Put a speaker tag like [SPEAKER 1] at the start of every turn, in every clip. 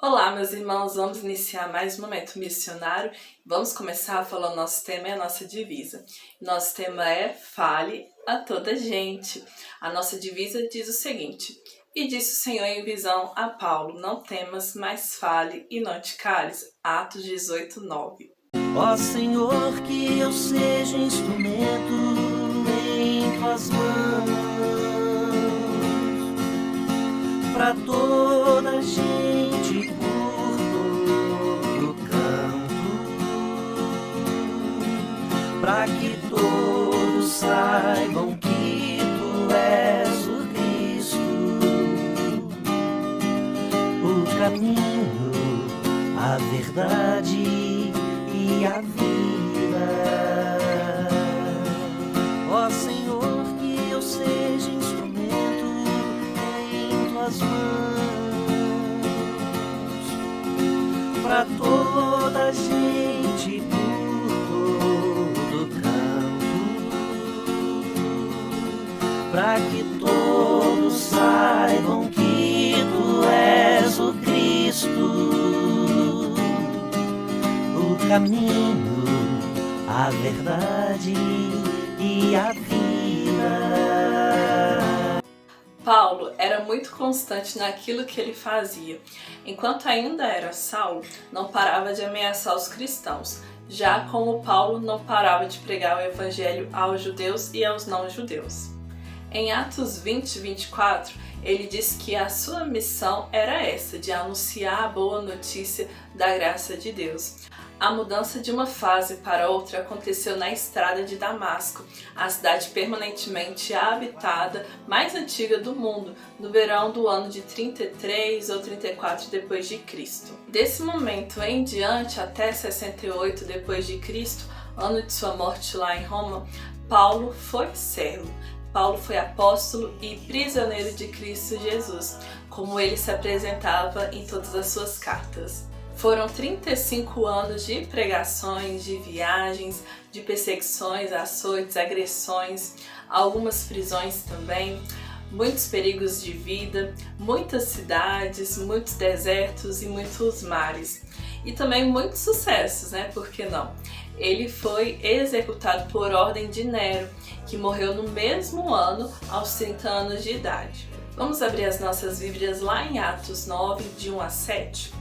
[SPEAKER 1] Olá, meus irmãos, vamos iniciar mais um momento missionário. Vamos começar falando nosso tema e a nossa divisa. Nosso tema é Fale a toda gente. A nossa divisa diz o seguinte: E disse o Senhor em visão a Paulo, não temas, mas fale e não te cales. Atos 18:9.
[SPEAKER 2] Ó Senhor, que eu seja instrumento em tuas mãos, pra toda a gente por todo canto, pra que todos saibam que tu és o Cristo, o caminho, a verdade e a vida. Ó Senhor, que eu seja instrumento em tuas mãos, pra toda a gente por todo canto, pra que todos saibam que tu és o Cristo, o caminho, a verdade e a vida.
[SPEAKER 1] Paulo era muito constante naquilo que ele fazia. Enquanto ainda era Saulo, não parava de ameaçar os cristãos, já como Paulo não parava de pregar o evangelho aos judeus e aos não-judeus. Em Atos 20:24, ele diz que a sua missão era essa, de anunciar a boa notícia da graça de Deus. A mudança de uma fase para outra aconteceu na estrada de Damasco, a cidade permanentemente habitada mais antiga do mundo, no verão do ano de 33 ou 34 depois de Cristo. Desse momento em diante até 68 depois de Cristo, ano de sua morte lá em Roma, Paulo foi servo. Paulo foi apóstolo e prisioneiro de Cristo Jesus, como ele se apresentava em todas as suas cartas. Foram 35 anos de pregações, de viagens, de perseguições, açoites, agressões, algumas prisões também, muitos perigos de vida, muitas cidades, muitos desertos e muitos mares. E também muitos sucessos, né? Por que não? Ele foi executado por ordem de Nero, que morreu no mesmo ano, aos 30 anos de idade. Vamos abrir as nossas Bíblias lá em Atos 9, de 1 a 7.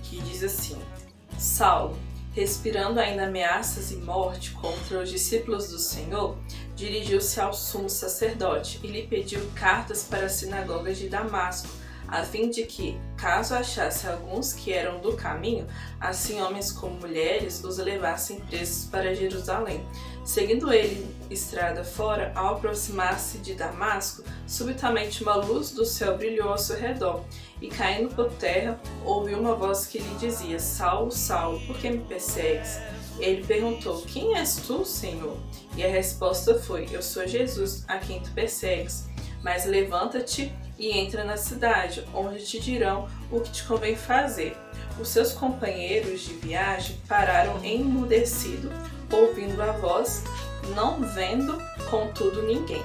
[SPEAKER 1] Que diz assim: Saulo, respirando ainda ameaças e morte contra os discípulos do Senhor, dirigiu-se ao sumo sacerdote e lhe pediu cartas para as sinagogas de Damasco, a fim de que, caso achasse alguns que eram do caminho, assim homens como mulheres, os levassem presos para Jerusalém. Seguindo ele estrada fora, ao aproximar-se de Damasco, subitamente uma luz do céu brilhou ao seu redor, e caindo por terra, ouviu uma voz que lhe dizia: Saulo, Saulo, por que me persegues? Ele perguntou: Quem és tu, Senhor? E a resposta foi: Eu sou Jesus, a quem tu persegues. Mas levanta-te e entra na cidade, onde te dirão o que te convém fazer. Os seus companheiros de viagem pararam emudecidos, ouvindo a voz, não vendo, contudo, ninguém.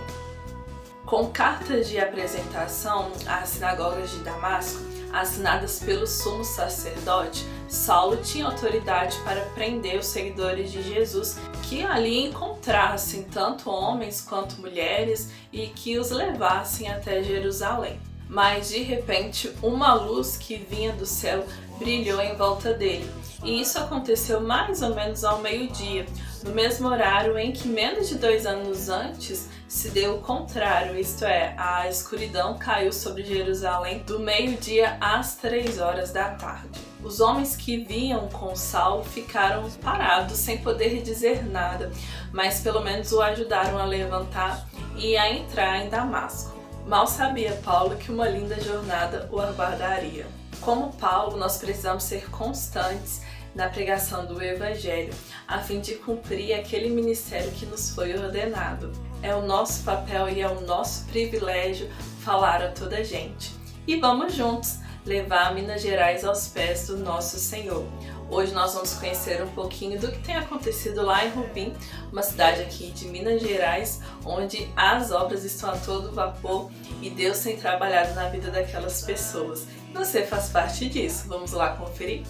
[SPEAKER 1] Com cartas de apresentação às sinagogas de Damasco, assinadas pelo sumo sacerdote, Saulo tinha autoridade para prender os seguidores de Jesus que ali encontrassem tanto homens quanto mulheres e que os levassem até Jerusalém. Mas de repente uma luz que vinha do céu brilhou em volta dele, e isso aconteceu mais ou menos ao meio-dia, no mesmo horário em que menos de 2 anos antes se deu o contrário, isto é, a escuridão caiu sobre Jerusalém do meio-dia às 3 horas da tarde. Os homens que vinham com Saulo ficaram parados sem poder dizer nada, mas pelo menos o ajudaram a levantar e a entrar em Damasco. Mal sabia Paulo que uma linda jornada o aguardaria. Como Paulo, nós precisamos ser constantes na pregação do Evangelho, a fim de cumprir aquele ministério que nos foi ordenado. É o nosso papel e é o nosso privilégio falar a toda a gente. E vamos juntos levar Minas Gerais aos pés do nosso Senhor. Hoje nós vamos conhecer um pouquinho do que tem acontecido lá em Rubim, uma cidade aqui de Minas Gerais, onde as obras estão a todo vapor e Deus tem trabalhado na vida daquelas pessoas. Você faz parte disso. Vamos lá conferir?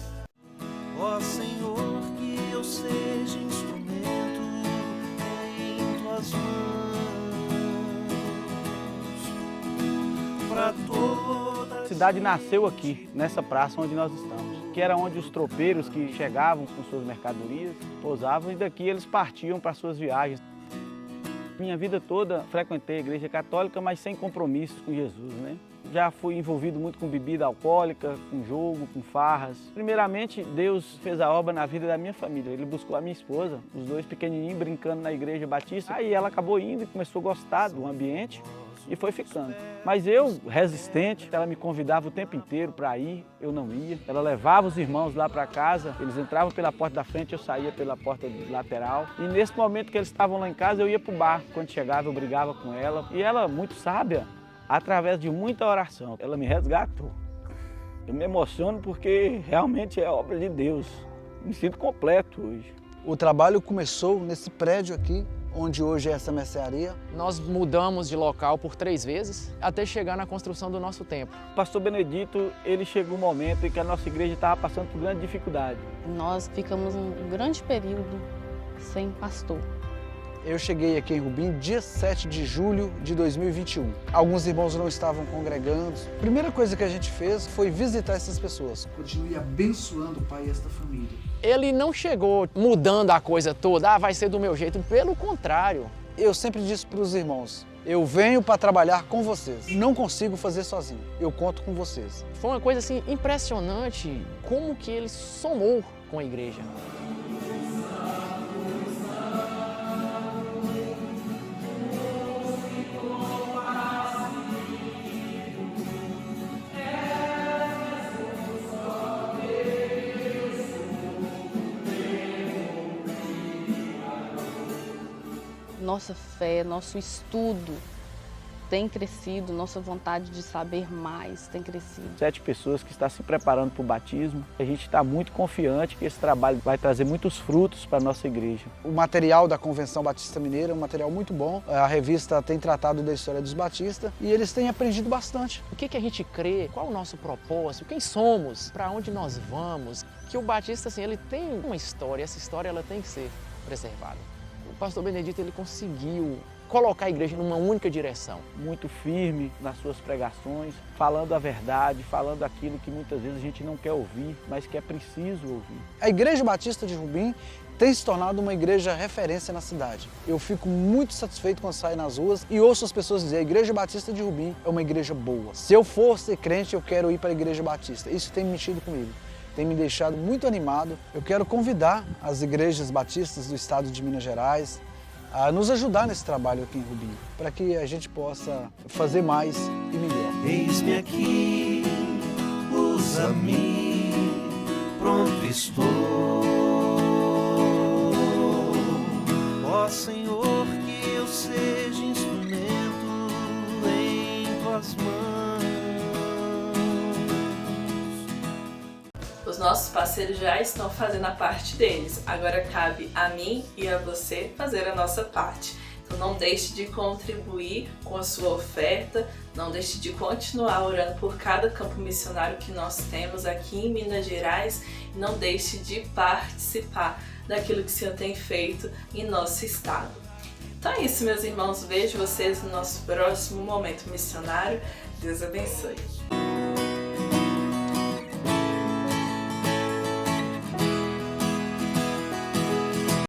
[SPEAKER 2] Ó Senhor, que eu seja instrumento em tuas mãos para toda.
[SPEAKER 3] A cidade nasceu aqui, nessa praça onde nós estamos, que era onde os tropeiros que chegavam com suas mercadorias pousavam e daqui eles partiam para suas viagens. Minha vida toda frequentei a igreja católica, mas sem compromissos com Jesus, né? Já fui envolvido muito com bebida alcoólica, com jogo, com farras. Primeiramente, Deus fez a obra na vida da minha família. Ele buscou a minha esposa, os dois pequenininhos brincando na igreja batista. Aí ela acabou indo e começou a gostar do ambiente e foi ficando. Mas eu, resistente, ela me convidava o tempo inteiro para ir, eu não ia. Ela levava os irmãos lá para casa, eles entravam pela porta da frente, eu saía pela porta lateral. E nesse momento que eles estavam lá em casa, eu ia para o bar. Quando chegava, eu brigava com ela. E ela, muito sábia, através de muita oração, ela me resgatou. Eu me emociono porque realmente é obra de Deus. Me sinto completo hoje.
[SPEAKER 4] O trabalho começou nesse prédio aqui, onde hoje é essa mercearia.
[SPEAKER 5] Nós mudamos de local por 3 vezes, até chegar na construção do nosso templo.
[SPEAKER 3] O pastor Benedito, ele chegou um momento em que a nossa igreja estava passando por grande dificuldade.
[SPEAKER 6] Nós ficamos um grande período sem pastor.
[SPEAKER 4] Eu cheguei aqui em Rubim dia 7 de julho de 2021. Alguns irmãos não estavam congregando. A primeira coisa que a gente fez foi visitar essas pessoas.
[SPEAKER 7] Continue abençoando, Pai, esta família.
[SPEAKER 5] Ele não chegou mudando a coisa toda, vai ser do meu jeito, pelo contrário.
[SPEAKER 4] Eu sempre disse para os irmãos, eu venho para trabalhar com vocês. Não consigo fazer sozinho, eu conto com vocês.
[SPEAKER 5] Foi uma coisa assim impressionante como que ele somou com a igreja.
[SPEAKER 6] Nossa fé, nosso estudo tem crescido, nossa vontade de saber mais tem crescido.
[SPEAKER 3] 7 pessoas que estão se preparando para o batismo. A gente está muito confiante que esse trabalho vai trazer muitos frutos para a nossa igreja.
[SPEAKER 4] O material da Convenção Batista Mineira é um material muito bom. A revista tem tratado da história dos batistas e eles têm aprendido bastante.
[SPEAKER 5] O que a gente crê, qual o nosso propósito, quem somos, para onde nós vamos. Que o batista, assim, ele tem uma história, essa história ela tem que ser preservada. O pastor Benedito, ele conseguiu colocar a igreja numa única direção.
[SPEAKER 3] Muito firme nas suas pregações, falando a verdade, falando aquilo que muitas vezes a gente não quer ouvir, mas que é preciso ouvir.
[SPEAKER 4] A Igreja Batista de Rubim tem se tornado uma igreja referência na cidade. Eu fico muito satisfeito quando saio nas ruas e ouço as pessoas dizer: a Igreja Batista de Rubim é uma igreja boa. Se eu for ser crente, eu quero ir para a Igreja Batista. Isso tem mexido comigo, tem me deixado muito animado. Eu quero convidar as igrejas batistas do estado de Minas Gerais a nos ajudar nesse trabalho aqui em Rubim, para que a gente possa fazer mais e melhor.
[SPEAKER 2] Eis-me aqui, usa-me, pronto estou. Ó Senhor, que eu seja instrumento em tuas mãos.
[SPEAKER 1] Os nossos parceiros já estão fazendo a parte deles, agora cabe a mim e a você fazer a nossa parte. Então não deixe de contribuir com a sua oferta, não deixe de continuar orando por cada campo missionário que nós temos aqui em Minas Gerais e não deixe de participar daquilo que o Senhor tem feito em nosso estado. Então é isso, meus irmãos, vejo vocês no nosso próximo Momento Missionário. Deus abençoe.